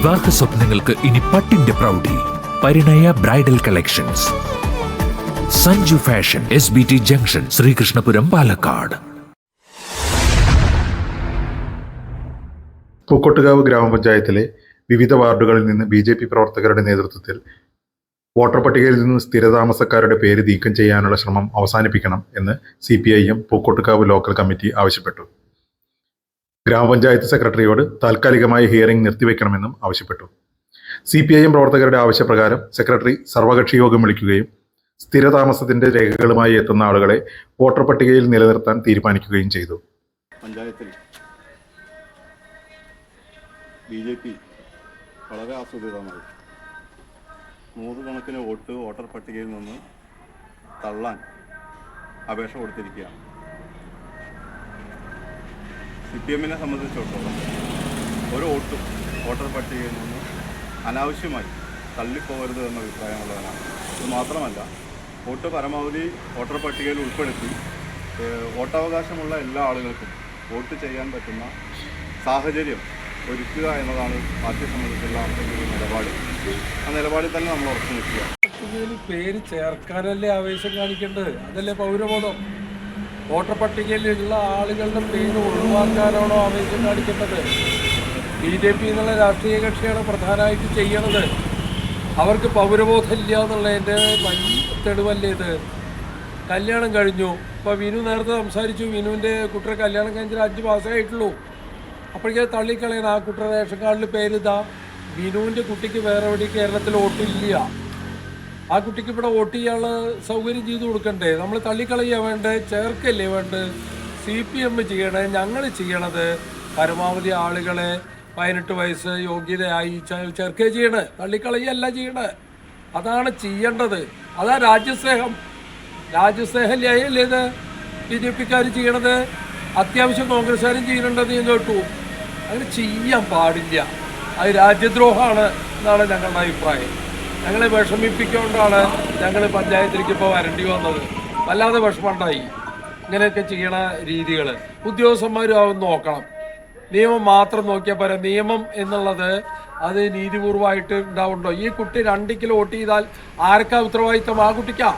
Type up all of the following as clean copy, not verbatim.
വിവാഹ സ്വപ്നങ്ങൾക്ക് ഇനി പട്ടിന്റെ പ്രൗഢി. Parinaya bridal collections. Sanju fashion, SBT junction, Sreekrishnapuram, Palakkad. Pookkottukavu ഗ്രാമപഞ്ചായത്തിലെ വിവിധ വാർഡുകളിൽ നിന്ന് BJP പ്രവർത്തകരുടെ നേതൃത്വത്തിൽ വോട്ടർ പട്ടികയിൽ നിന്ന് സ്ഥിരതാമസക്കാരുടെ പേര് നീക്കം ചെയ്യാനുള്ള ശ്രമം അവസാനിപ്പിക്കണം എന്ന് CPIM പൂക്കോട്ടുകാവ് ലോക്കൽ കമ്മിറ്റി ആവശ്യപ്പെട്ടു. ഗ്രാമപഞ്ചായത്ത് സെക്രട്ടറിയോട് താൽക്കാലികമായി ഹിയറിംഗ് നിർത്തിവെക്കണമെന്നും ആവശ്യപ്പെട്ടു. CPIM പ്രവർത്തകരുടെ ആവശ്യപ്രകാരം സെക്രട്ടറി സർവകക്ഷി യോഗം വിളിക്കുകയും സ്ഥിരതാമസത്തിന്റെ രേഖകളുമായി എത്തുന്ന ആളുകളെ വോട്ടർ പട്ടികയിൽ നിലനിർത്താൻ തീരുമാനിക്കുകയും ചെയ്തു. പഞ്ചായത്തിൽ BJP വളരെ ആസൂത്രിതമായി നൂറുകണക്കിന് വോട്ടർ പട്ടികയിൽ നിന്ന് തള്ളാൻ അപേക്ഷ കൊടുത്തിരിക്കുകയാണ്. CPM-നെ സംബന്ധിച്ചിടത്തോളം ഒരു വോട്ടും വോട്ടർ പട്ടികയിൽ നിന്ന് അനാവശ്യമായി തള്ളിപ്പോകരുത് എന്ന അഭിപ്രായമുള്ളവരാണ്. ഇത് മാത്രമല്ല, വോട്ട് പരമാവധി വോട്ടർ പട്ടികയിൽ ഉൾപ്പെടുത്തി വോട്ടവകാശമുള്ള എല്ലാ ആളുകൾക്കും വോട്ട് ചെയ്യാൻ പറ്റുന്ന സാഹചര്യം ഒരുക്കുക എന്നതാണ് പാർട്ടിയെ സംബന്ധിച്ചുള്ള ഒരു നിലപാട്. ആ നിലപാടിൽ തന്നെ നമ്മൾ ഉറച്ചു നിൽക്കുക. പട്ടികയിൽ പേര് ചേർക്കാനല്ലേ ആവേശം കാണിക്കേണ്ടത്? അതല്ലേ പൗരബോധം? വോട്ടർ പട്ടികയിലുള്ള ആളുകളുടെ പേര് ഒഴിവാക്കാനാണോ ആവേശം കാണിക്കേണ്ടത്? BJP എന്നുള്ള രാഷ്ട്രീയ കക്ഷിയാണ് പ്രധാനമായിട്ട് ചെയ്യണത്. അവർക്ക് പൗരബോധം ഇല്ല എന്നുള്ളതിൻ്റെ വലിയ തെളിവല്ലേ ഇത്? കല്യാണം കഴിഞ്ഞു. ഇപ്പോൾ വിനു നേരത്തെ സംസാരിച്ചു. വിനുവിൻ്റെ കുട്ടിയുടെ കല്യാണം കഴിഞ്ഞിട്ട് 5 മാസമായിട്ടുള്ളൂ. അപ്പോഴേക്കും തള്ളിക്കളയണം. ആ കുട്ടിയുടെ റേഷൻ കാർഡിൽ പേരിതാ. വിനുവിൻ്റെ കുട്ടിക്ക് വേറെ എവിടെ കേരളത്തിൽ വോട്ടില്ല. ആ കുട്ടിക്ക് ഇവിടെ വോട്ട് ചെയ്യാനുള്ള സൗകര്യം ചെയ്തു കൊടുക്കണ്ടേ? നമ്മൾ തള്ളിക്കളയുക വേണ്ടേ? ചേർക്കല്ലേ വേണ്ടത്? CPM ചെയ്യണേ. ഞങ്ങൾ ചെയ്യണത് പരമാവധി ആളുകളെ 18 വയസ്സ് യോഗ്യതയായി ചേർക്കുക ചെയ്യണേ, തള്ളിക്കളയല്ല ചെയ്യണേ. അതാണ് ചെയ്യേണ്ടത്. അതാ രാജ്യസ്നേഹം. രാജ്യസ്നേഹമല്ലേ ഇത് BJP-ക്കാർ ചെയ്യണത്? അത്യാവശ്യം കോൺഗ്രസ്സുകാരും ചെയ്യുന്നുണ്ടെന്ന് ഞാൻ കേട്ടു. അങ്ങനെ ചെയ്യാൻ പാടില്ല. അത് രാജ്യദ്രോഹമാണ് എന്നാണ് ഞങ്ങളുടെ അഭിപ്രായം. ഞങ്ങളെ വിഷമിപ്പിക്കൊണ്ടാണ് ഞങ്ങൾ പഞ്ചായത്തിലേക്ക് ഇപ്പോൾ വരേണ്ടി വന്നത്. വല്ലാതെ വിഷമമുണ്ടായി ഇങ്ങനെയൊക്കെ ചെയ്യണ രീതികൾ. ഉദ്യോഗസ്ഥന്മാരും അതൊന്ന് നോക്കണം. നിയമം മാത്രം നോക്കിയാൽ പോരാ. നിയമം എന്നുള്ളത് അത് നീതിപൂർവമായിട്ട് ഉണ്ടാവുണ്ടോ? ഈ കുട്ടി 2 കിലോ വോട്ട് ചെയ്താൽ ആർക്കാ ഉത്തരവാദിത്തം? ആ കുട്ടിക്കാ.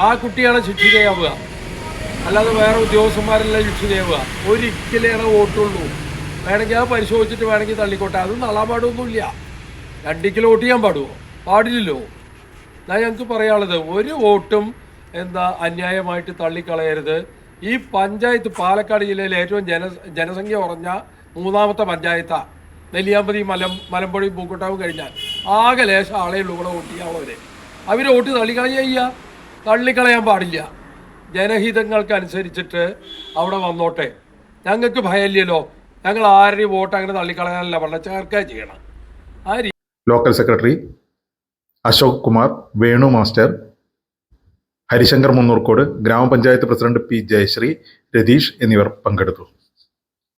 ആ കുട്ടിയാണ് ശിക്ഷിതയാവുക, അല്ലാതെ വേറെ ഉദ്യോഗസ്ഥന്മാരല്ല ശിക്ഷിതയാവുക. 1 കിലോയാണ് വോട്ടുള്ളൂ. വേണമെങ്കിൽ അത് പരിശോധിച്ചിട്ട് വേണമെങ്കിൽ തള്ളിക്കോട്ടെ. അത് നള്ളാൻ പാടൊന്നുമില്ല. 2 കിലോ വോട്ട് ചെയ്യാൻ പാടുമോ? പാടില്ലല്ലോ. ഞാൻ ഞങ്ങൾക്ക് പറയാനുള്ളത്, ഒരു വോട്ടും അന്യായമായിട്ട് തള്ളിക്കളയരുത്. ഈ പഞ്ചായത്ത് പാലക്കാട് ജില്ലയിലെ ഏറ്റവും ജനസംഖ്യ കുറഞ്ഞ 3ാമത്തെ പഞ്ചായത്താണ്. നെല്ലിയാമ്പതി, മലമ്പുഴ, പൂക്കോട്ടാവും കഴിഞ്ഞാൽ ആകെ ലേശം ആളേ ഉള്ളൂ ഇവിടെ വോട്ട് ചെയ്യാവുന്നവരെ. അവർ വോട്ട് തള്ളിക്കളയാൻ പാടില്ല. ജനഹിതങ്ങൾക്കനുസരിച്ചിട്ട് അവിടെ വന്നോട്ടെ. ഞങ്ങൾക്ക് ഭയമില്ലല്ലോ. ഞങ്ങൾ ആരുടെയും വോട്ട് അങ്ങനെ തള്ളിക്കളയാനല്ല പറഞ്ഞ, ചേർക്കുക ചെയ്യണം. ആ local secretary Ashok Kumar, Venu master, Harishankar Munnurkode, ഗ്രാമപഞ്ചായത്ത് പ്രസിഡന്റ് P. ജയശ്രീ, രതീഷ് എന്നിവർ പങ്കെടുത്തു.